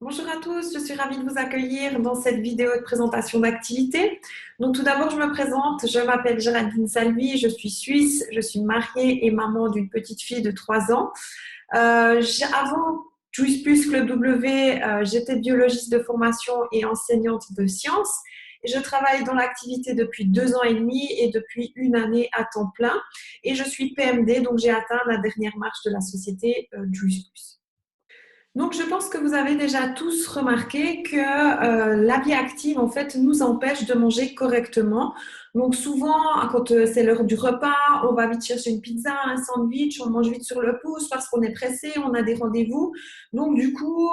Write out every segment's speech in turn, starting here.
Bonjour à tous, je suis ravie de vous accueillir dans cette vidéo de présentation d'activité. Donc tout d'abord, je me présente, je m'appelle Géraldine Salvi, je suis suisse, je suis mariée et maman d'une petite fille de 3 ans. Avant Juice Plus Club W, j'étais biologiste de formation et enseignante de sciences. Je travaille dans l'activité depuis 2 ans et demi et depuis 1 année à temps plein. Et je suis PMD, donc j'ai atteint la dernière marche de la société Juice Plus. Donc, je pense que vous avez déjà tous remarqué que la vie active, en fait, nous empêche de manger correctement. Donc, souvent, quand c'est l'heure du repas, on va vite chercher une pizza, un sandwich, on mange vite sur le pouce parce qu'on est pressé, on a des rendez-vous. Donc, du coup,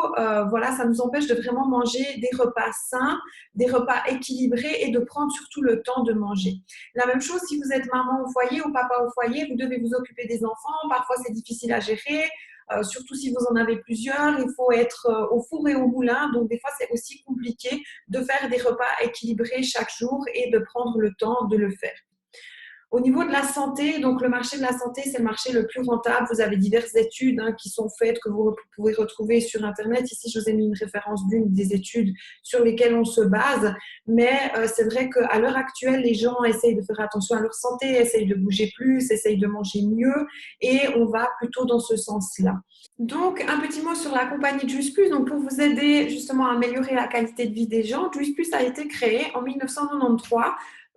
voilà, ça nous empêche de vraiment manger des repas sains, des repas équilibrés et de prendre surtout le temps de manger. La même chose si vous êtes maman au foyer ou papa au foyer, vous devez vous occuper des enfants. Parfois, c'est difficile à gérer. Surtout si vous en avez plusieurs, il faut être au four et au moulin. Donc, des fois, c'est aussi compliqué de faire des repas équilibrés chaque jour et de prendre le temps de le faire. Au niveau de la santé, donc le marché de la santé, c'est le marché le plus rentable. Vous avez diverses études qui sont faites, que vous pouvez retrouver sur Internet. Ici, je vous ai mis une référence d'une des études sur lesquelles on se base. Mais c'est vrai qu'à l'heure actuelle, les gens essayent de faire attention à leur santé, essayent de bouger plus, essayent de manger mieux. Et on va plutôt dans ce sens-là. Donc, un petit mot sur la compagnie Juice Plus. Donc, pour vous aider justement à améliorer la qualité de vie des gens, Juice Plus a été créé en 1993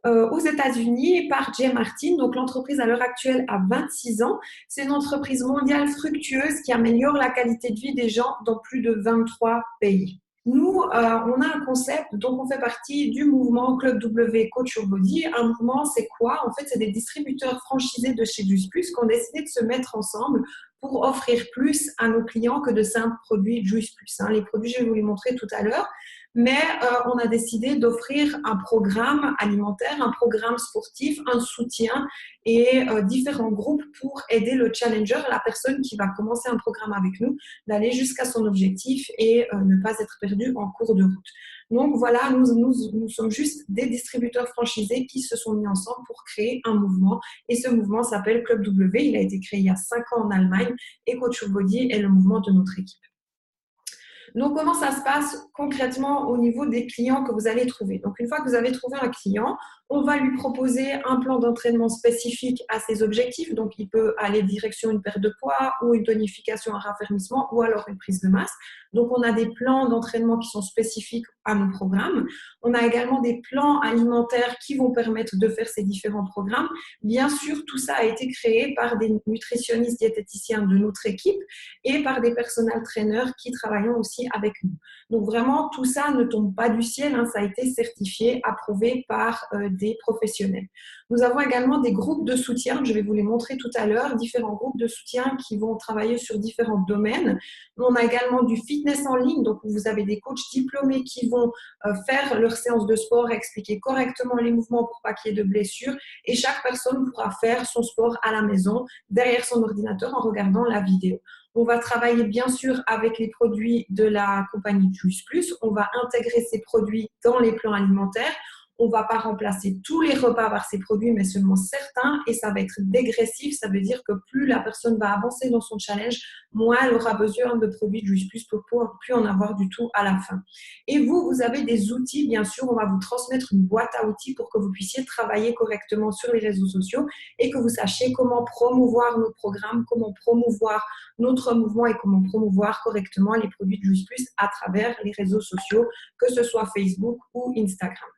aux États-Unis par Jay Martin. Donc, l'entreprise à l'heure actuelle a 26 ans. C'est une entreprise mondiale fructueuse qui améliore la qualité de vie des gens dans plus de 23 pays. Nous, on a un concept, donc on fait partie du mouvement Club W Coach Your Body. Un mouvement, c'est quoi? En fait, c'est des distributeurs franchisés de chez Juice Plus qui ont décidé de se mettre ensemble pour offrir plus à nos clients que de simples produits Juice Plus. Les produits, je vais vous les montrer tout à l'heure. Mais on a décidé d'offrir un programme alimentaire, un programme sportif, un soutien et différents groupes pour aider le challenger, la personne qui va commencer un programme avec nous, d'aller jusqu'à son objectif et ne pas être perdu en cours de route. Donc voilà, nous sommes juste des distributeurs franchisés qui se sont mis ensemble pour créer un mouvement. Et ce mouvement s'appelle Club W. Il a été créé il y a 5 ans en Allemagne et Coach Your Body est le mouvement de notre équipe. Donc, comment ça se passe concrètement au niveau des clients que vous allez trouver? Donc, une fois que vous avez trouvé un client, on va lui proposer un plan d'entraînement spécifique à ses objectifs. Donc, il peut aller direction une perte de poids ou une tonification, un raffermissement ou alors une prise de masse. Donc, on a des plans d'entraînement qui sont spécifiques à nos programmes. On a également des plans alimentaires qui vont permettre de faire ces différents programmes. Bien sûr, tout ça a été créé par des nutritionnistes diététiciens de notre équipe et par des personal trainers qui travaillent aussi avec nous. Donc vraiment, tout ça ne tombe pas du ciel, ça a été certifié, approuvé par des professionnels. Nous avons également des groupes de soutien, je vais vous les montrer tout à l'heure, différents groupes de soutien qui vont travailler sur différents domaines. On a également du fitness en ligne, donc vous avez des coachs diplômés qui vont faire leurs séances de sport, expliquer correctement les mouvements pour pas qu'il y ait de blessures et chaque personne pourra faire son sport à la maison, derrière son ordinateur en regardant la vidéo. On va travailler bien sûr avec les produits de la compagnie Juice Plus. On va intégrer ces produits dans les plans alimentaires. On ne va pas remplacer tous les repas par ces produits, mais seulement certains. Et ça va être dégressif. Ça veut dire que plus la personne va avancer dans son challenge, moins elle aura besoin de produits Juice Plus pour plus en avoir du tout à la fin. Et vous avez des outils, bien sûr. On va vous transmettre une boîte à outils pour que vous puissiez travailler correctement sur les réseaux sociaux et que vous sachiez comment promouvoir nos programmes, comment promouvoir notre mouvement et comment promouvoir correctement les produits de Juice Plus à travers les réseaux sociaux, que ce soit Facebook ou Instagram.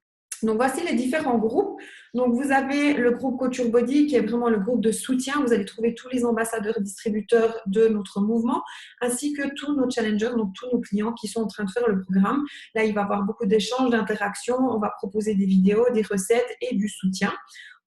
Donc, voici les différents groupes. Donc, vous avez le groupe Coach Your Body qui est vraiment le groupe de soutien. Vous allez trouver tous les ambassadeurs et distributeurs de notre mouvement, ainsi que tous nos challengers, donc tous nos clients qui sont en train de faire le programme. Là, il va y avoir beaucoup d'échanges, d'interactions. On va proposer des vidéos, des recettes et du soutien.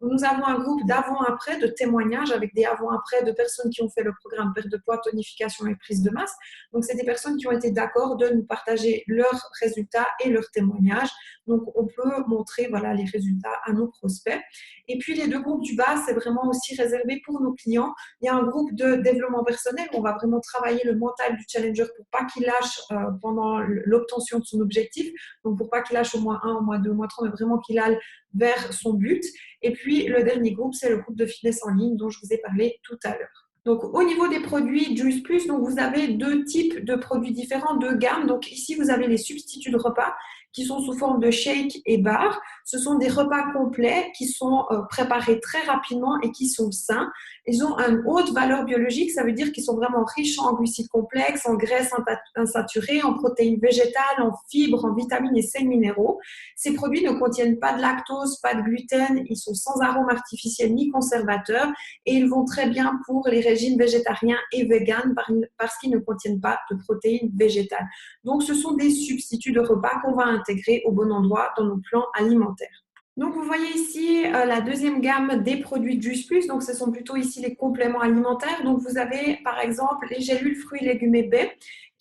Nous avons un groupe d'avant-après, de témoignages avec des avant-après de personnes qui ont fait le programme perte de poids, tonification et prise de masse. Donc, c'est des personnes qui ont été d'accord de nous partager leurs résultats et leurs témoignages. Donc, on peut montrer les résultats à nos prospects. Et puis, les deux groupes du bas, c'est vraiment aussi réservé pour nos clients. Il y a un groupe de développement personnel où on va vraiment travailler le mental du challenger pour pas qu'il lâche pendant l'obtention de son objectif. Donc, pour pas qu'il lâche au moins 1, au moins 2, au moins 3, mais vraiment qu'il aille vers son but. Et puis, le dernier groupe, c'est le groupe de fitness en ligne dont je vous ai parlé tout à l'heure. Donc, au niveau des produits Juice Plus, donc vous avez deux types de produits différents, deux gammes. Donc, ici, vous avez les substituts de repas qui sont sous forme de shake et bar. Ce sont des repas complets qui sont préparés très rapidement et qui sont sains. Ils ont une haute valeur biologique, ça veut dire qu'ils sont vraiment riches en glucides complexes, en graisses insaturées, en protéines végétales, en fibres, en vitamines et sels minéraux. Ces produits ne contiennent pas de lactose, pas de gluten, ils sont sans arômes artificiels ni conservateurs et ils vont très bien pour les régimes végétariens et véganes parce qu'ils ne contiennent pas de protéines végétales. Donc, ce sont des substituts de repas qu'on va intégrer au bon endroit dans nos plans alimentaires. Donc, vous voyez ici la deuxième gamme des produits Juice Plus. Donc, ce sont plutôt ici les compléments alimentaires. Donc, vous avez par exemple les gélules fruits, légumes et baies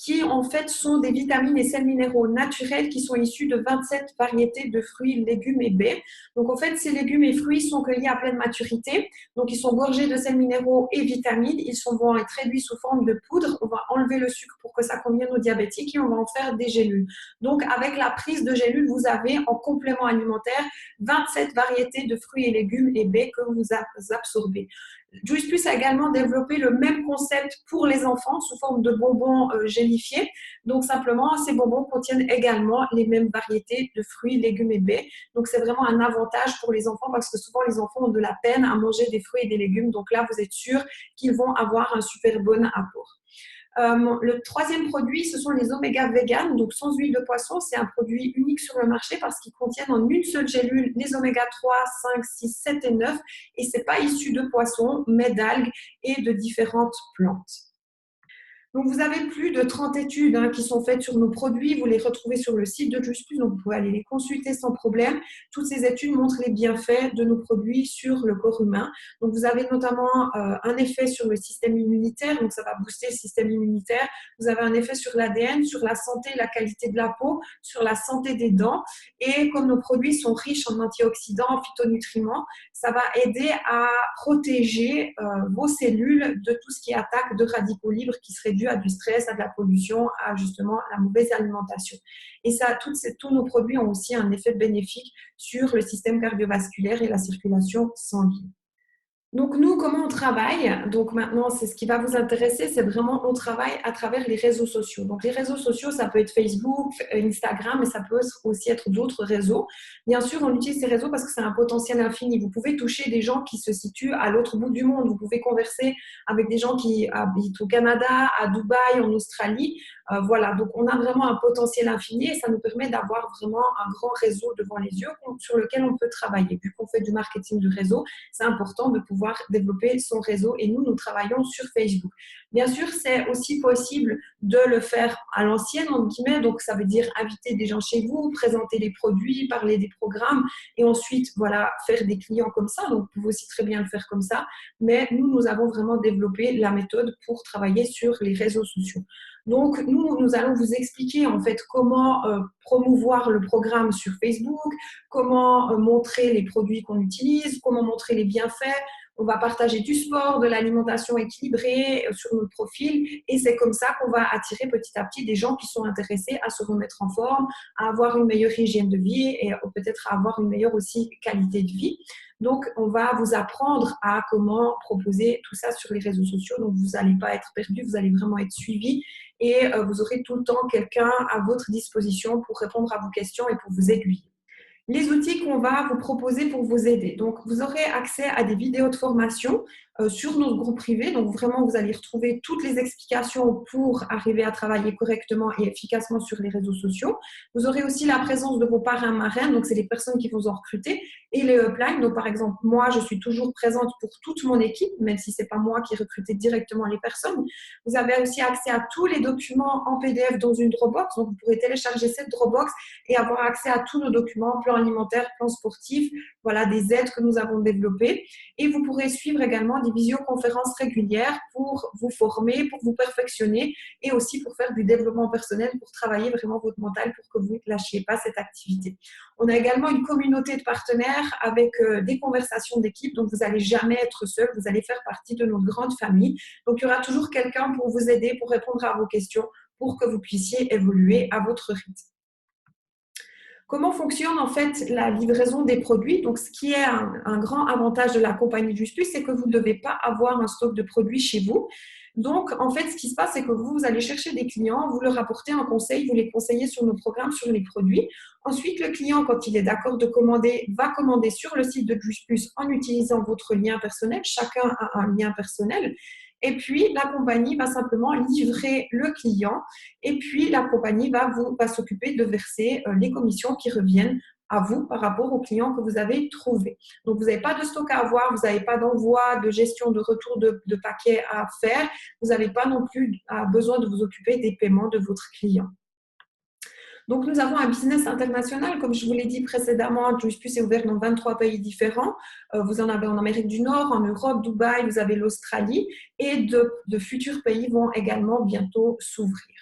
qui en fait sont des vitamines et sels minéraux naturels qui sont issus de 27 variétés de fruits, légumes et baies. Donc, en fait, ces légumes et fruits sont cueillis à pleine maturité. Donc, ils sont gorgés de sels minéraux et vitamines. Vont être réduits sous forme de poudre. On va enlever le sucre pour que ça convienne aux diabétiques et on va en faire des gélules. Donc, avec la prise de gélules, vous avez en complément alimentaire 27 variétés de fruits et légumes et baies que vous absorbez. Juice Plus a également développé le même concept pour les enfants sous forme de bonbons gélifiés. Donc simplement, ces bonbons contiennent également les mêmes variétés de fruits, légumes et baies. Donc c'est vraiment un avantage pour les enfants parce que souvent les enfants ont de la peine à manger des fruits et des légumes. Donc là, vous êtes sûr qu'ils vont avoir un super bon apport. Le troisième produit, ce sont les oméga vegan, donc sans huile de poisson. C'est un produit unique sur le marché parce qu'ils contiennent en une seule gélule les oméga 3, 5, 6, 7 et 9. Et ce n'est pas issu de poissons, mais d'algues et de différentes plantes. Donc, vous avez plus de 30 études qui sont faites sur nos produits. Vous les retrouvez sur le site de Juice Plus, donc vous pouvez aller les consulter sans problème. Toutes ces études montrent les bienfaits de nos produits sur le corps humain. Donc, vous avez notamment un effet sur le système immunitaire, donc ça va booster le système immunitaire. Vous avez un effet sur l'ADN, sur la santé, la qualité de la peau, sur la santé des dents. Et comme nos produits sont riches en antioxydants, en phytonutriments, ça va aider à protéger vos cellules de tout ce qui est attaque de radicaux libres qui seraient dû à du stress, à de la pollution, à justement la mauvaise alimentation. Et ça, tous nos produits ont aussi un effet bénéfique sur le système cardiovasculaire et la circulation sanguine. Donc, nous, comment on travaille? Donc, maintenant, c'est ce qui va vous intéresser, c'est vraiment, on travaille à travers les réseaux sociaux. Donc, les réseaux sociaux, ça peut être Facebook, Instagram, mais ça peut aussi être d'autres réseaux. Bien sûr, on utilise ces réseaux parce que c'est un potentiel infini. Vous pouvez toucher des gens qui se situent à l'autre bout du monde. Vous pouvez converser avec des gens qui habitent au Canada, à Dubaï, en Australie. Voilà, donc on a vraiment un potentiel infini et ça nous permet d'avoir vraiment un grand réseau devant les yeux sur lequel on peut travailler. Vu qu'on fait du marketing de réseau, c'est important de pouvoir développer son réseau et nous travaillons sur Facebook. Bien sûr, c'est aussi possible de le faire à l'ancienne, entre guillemets, donc ça veut dire inviter des gens chez vous, présenter les produits, parler des programmes et ensuite, voilà, faire des clients comme ça. Donc, vous pouvez aussi très bien le faire comme ça, mais nous avons vraiment développé la méthode pour travailler sur les réseaux sociaux. Donc, nous allons vous expliquer en fait comment promouvoir le programme sur Facebook, comment montrer les produits qu'on utilise, comment montrer les bienfaits. On va partager du sport, de l'alimentation équilibrée sur notre profil et c'est comme ça qu'on va attirer petit à petit des gens qui sont intéressés à se remettre en forme, à avoir une meilleure hygiène de vie et peut-être à avoir une meilleure aussi qualité de vie. Donc, on va vous apprendre à comment proposer tout ça sur les réseaux sociaux. Donc, vous n'allez pas être perdu, vous allez vraiment être suivi et vous aurez tout le temps quelqu'un à votre disposition pour répondre à vos questions et pour vous aiguiller. Les outils qu'on va vous proposer pour vous aider. Donc, vous aurez accès à des vidéos de formation sur notre groupe privé. Donc, vraiment, vous allez retrouver toutes les explications pour arriver à travailler correctement et efficacement sur les réseaux sociaux. Vous aurez aussi la présence de vos parrains marraines. Donc, c'est les personnes qui vous ont recruté et les uplines. Donc, par exemple, moi, je suis toujours présente pour toute mon équipe, même si ce n'est pas moi qui recrute directement les personnes. Vous avez aussi accès à tous les documents en PDF dans une Dropbox. Donc, vous pourrez télécharger cette Dropbox et avoir accès à tous nos documents, plan alimentaire, plan sportif, voilà, des aides que nous avons développées. Et vous pourrez suivre également des visioconférences régulières pour vous former, pour vous perfectionner et aussi pour faire du développement personnel, pour travailler vraiment votre mental pour que vous ne lâchiez pas cette activité. On a également une communauté de partenaires avec des conversations d'équipe, donc vous n'allez jamais être seul, vous allez faire partie de notre grande famille. Donc il y aura toujours quelqu'un pour vous aider, pour répondre à vos questions, pour que vous puissiez évoluer à votre rythme. Comment fonctionne en fait la livraison des produits? Donc, ce qui est un grand avantage de la compagnie Juice Plus, c'est que vous ne devez pas avoir un stock de produits chez vous. Donc, en fait, ce qui se passe, c'est que vous allez chercher des clients, vous leur apportez un conseil, vous les conseillez sur nos programmes, sur les produits. Ensuite, le client, quand il est d'accord de commander, va commander sur le site de Juice Plus en utilisant votre lien personnel. Chacun a un lien personnel. Et puis, la compagnie va simplement livrer le client et puis la compagnie va s'occuper de verser les commissions qui reviennent à vous par rapport aux clients que vous avez trouvés. Donc, vous n'avez pas de stock à avoir, vous n'avez pas d'envoi, de gestion, de retour de paquets à faire, vous n'avez pas non plus besoin de vous occuper des paiements de votre client. Donc, nous avons un business international, comme je vous l'ai dit précédemment. Juice Plus est ouvert dans 23 pays différents. Vous en avez en Amérique du Nord, en Europe, Dubaï, vous avez l'Australie et de futurs pays vont également bientôt s'ouvrir.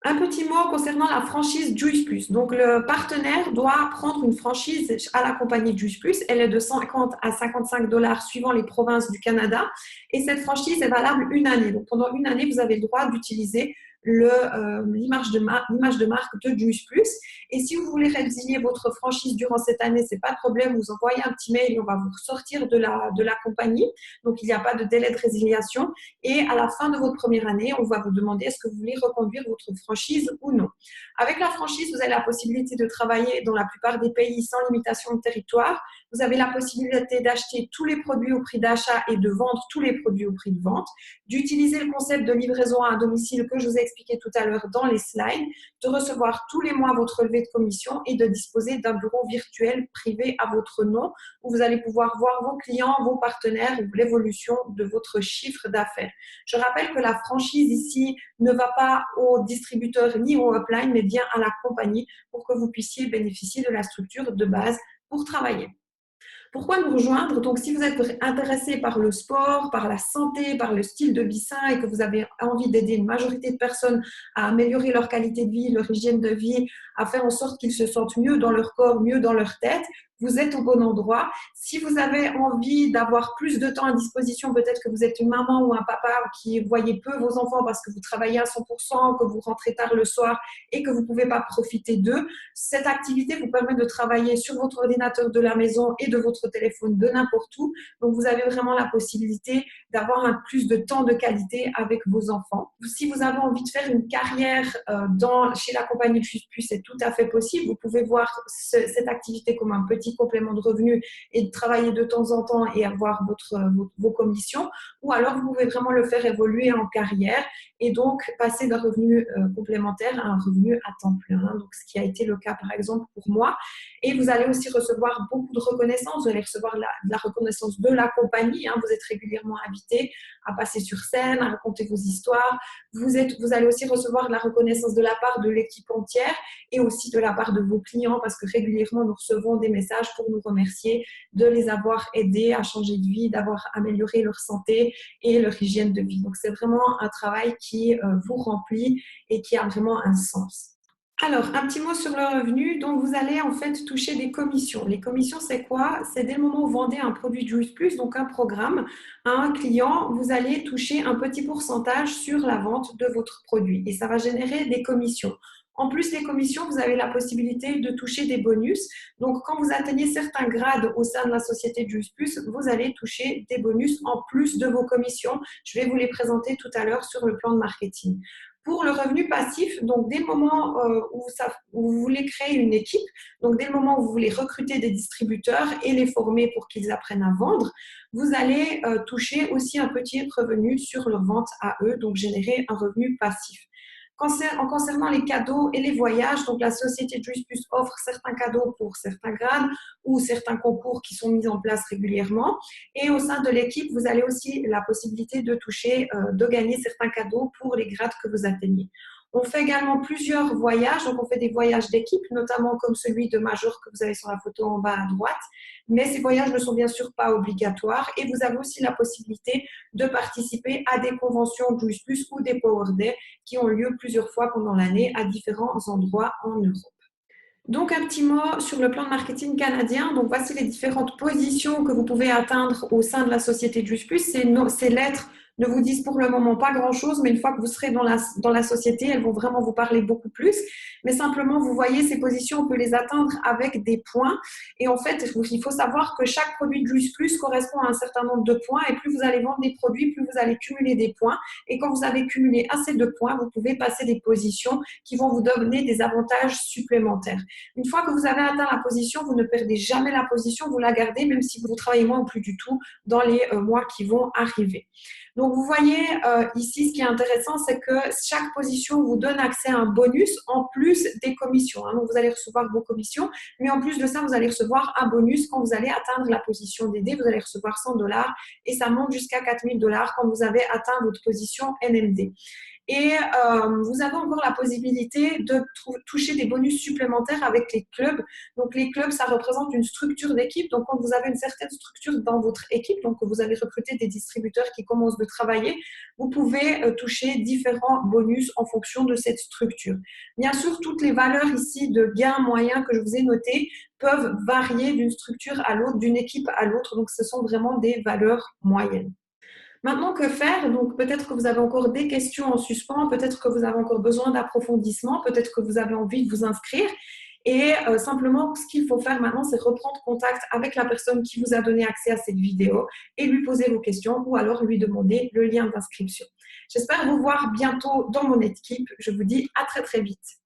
Un petit mot concernant la franchise Juice Plus. Donc, le partenaire doit prendre une franchise à la compagnie Juice Plus. Elle est de 50 à 55 $ suivant les provinces du Canada. Et cette franchise est valable une année. Donc, pendant une année, vous avez le droit d'utiliser l'image de marque de Juice Plus. Et si vous voulez résilier votre franchise durant cette année, c'est pas de problème. Vous envoyez un petit mail et on va vous sortir de la compagnie. Donc, il n'y a pas de délai de résiliation. Et à la fin de votre première année, on va vous demander est-ce que vous voulez reconduire votre franchise ou non. Avec la franchise, vous avez la possibilité de travailler dans la plupart des pays sans limitation de territoire. Vous avez la possibilité d'acheter tous les produits au prix d'achat et de vendre tous les produits au prix de vente, d'utiliser le concept de livraison à domicile que je vous ai expliqué tout à l'heure dans les slides, de recevoir tous les mois votre relevé de commission et de disposer d'un bureau virtuel privé à votre nom où vous allez pouvoir voir vos clients, vos partenaires ou l'évolution de votre chiffre d'affaires. Je rappelle que la franchise ici ne va pas au distributeur ni au upline, mais bien à la compagnie pour que vous puissiez bénéficier de la structure de base pour travailler. Pourquoi nous rejoindre? Donc, si vous êtes intéressé par le sport, par la santé, par le style de vie sain et que vous avez envie d'aider une majorité de personnes à améliorer leur qualité de vie, leur hygiène de vie, à faire en sorte qu'ils se sentent mieux dans leur corps, mieux dans leur tête, vous êtes au bon endroit. Si vous avez envie d'avoir plus de temps à disposition, peut-être que vous êtes une maman ou un papa qui voyez peu vos enfants parce que vous travaillez à 100%, que vous rentrez tard le soir et que vous ne pouvez pas profiter d'eux, cette activité vous permet de travailler sur votre ordinateur de la maison et de votre téléphone de n'importe où. Donc, vous avez vraiment la possibilité d'avoir un plus de temps de qualité avec vos enfants. Si vous avez envie de faire une carrière chez la compagnie Juice Plus, c'est tout à fait possible. Vous pouvez voir cette activité comme un petit complément de revenu et de travailler de temps en temps et avoir vos commissions. Ou alors, vous pouvez vraiment le faire évoluer en carrière et donc passer d'un revenu complémentaire à un revenu à temps plein. Donc, ce qui a été le cas, par exemple, pour moi. Et vous allez aussi recevoir beaucoup de reconnaissance. Vous allez recevoir la reconnaissance de la compagnie. Vous êtes régulièrement invité à passer sur scène, à raconter vos histoires. Vous allez aussi recevoir de la reconnaissance de la part de l'équipe entière et aussi de la part de vos clients parce que régulièrement, nous recevons des messages pour nous remercier de les avoir aidés à changer de vie, d'avoir amélioré leur santé et leur hygiène de vie. Donc, c'est vraiment un travail qui vous remplit et qui a vraiment un sens. Alors, un petit mot sur le revenu. Donc, vous allez en fait toucher des commissions. Les commissions, c'est quoi? C'est dès le moment où vous vendez un produit Juice Plus, donc un programme, à un client, vous allez toucher un petit pourcentage sur la vente de votre produit et ça va générer des commissions. En plus des commissions, vous avez la possibilité de toucher des bonus. Donc, quand vous atteignez certains grades au sein de la société Juice Plus, vous allez toucher des bonus en plus de vos commissions. Je vais vous les présenter tout à l'heure sur le plan de marketing. Pour le revenu passif, donc dès le moment où vous voulez créer une équipe, donc dès le moment où vous voulez recruter des distributeurs et les former pour qu'ils apprennent à vendre, vous allez toucher aussi un petit revenu sur leur vente à eux, donc générer un revenu passif. En concernant les cadeaux et les voyages, donc la société Juice Plus offre certains cadeaux pour certains grades ou certains concours qui sont mis en place régulièrement. Et au sein de l'équipe, vous avez aussi la possibilité de de gagner certains cadeaux pour les grades que vous atteignez. On fait également plusieurs voyages, donc on fait des voyages d'équipe, notamment comme celui de Major que vous avez sur la photo en bas à droite. Mais ces voyages ne sont bien sûr pas obligatoires et vous avez aussi la possibilité de participer à des conventions Juice Plus ou des Power Day qui ont lieu plusieurs fois pendant l'année à différents endroits en Europe. Donc, un petit mot sur le plan de marketing canadien. Donc, voici les différentes positions que vous pouvez atteindre au sein de la société Juice Plus. C'est l'être ne vous disent pour le moment pas grand-chose, mais une fois que vous serez dans la société, elles vont vraiment vous parler beaucoup plus. Mais simplement, vous voyez, ces positions, on peut les atteindre avec des points. Et en fait, il faut savoir que chaque produit de Juice Plus correspond à un certain nombre de points. Et plus vous allez vendre des produits, plus vous allez cumuler des points. Et quand vous avez cumulé assez de points, vous pouvez passer des positions qui vont vous donner des avantages supplémentaires. Une fois que vous avez atteint la position, vous ne perdez jamais la position, vous la gardez, même si vous travaillez moins ou plus du tout dans les mois qui vont arriver. Donc, vous voyez ici, ce qui est intéressant, c'est que chaque position vous donne accès à un bonus en plus des commissions. Hein. Donc, vous allez recevoir vos commissions, mais en plus de ça, vous allez recevoir un bonus quand vous allez atteindre la position DD. Vous allez recevoir 100 $ et ça monte jusqu'à 4000 $ quand vous avez atteint votre position NMD. Et vous avez encore la possibilité de toucher des bonus supplémentaires avec les clubs. Donc, les clubs, ça représente une structure d'équipe. Donc, quand vous avez une certaine structure dans votre équipe, donc vous avez recruté des distributeurs qui commencent de travailler, vous pouvez toucher différents bonus en fonction de cette structure. Bien sûr, toutes les valeurs ici de gains moyens que je vous ai notées peuvent varier d'une structure à l'autre, d'une équipe à l'autre. Donc, ce sont vraiment des valeurs moyennes. Maintenant, que faire? Donc, peut-être que vous avez encore des questions en suspens, peut-être que vous avez encore besoin d'approfondissement, peut-être que vous avez envie de vous inscrire. Et simplement, ce qu'il faut faire maintenant, c'est reprendre contact avec la personne qui vous a donné accès à cette vidéo et lui poser vos questions ou alors lui demander le lien d'inscription. J'espère vous voir bientôt dans mon équipe. Je vous dis à très très vite.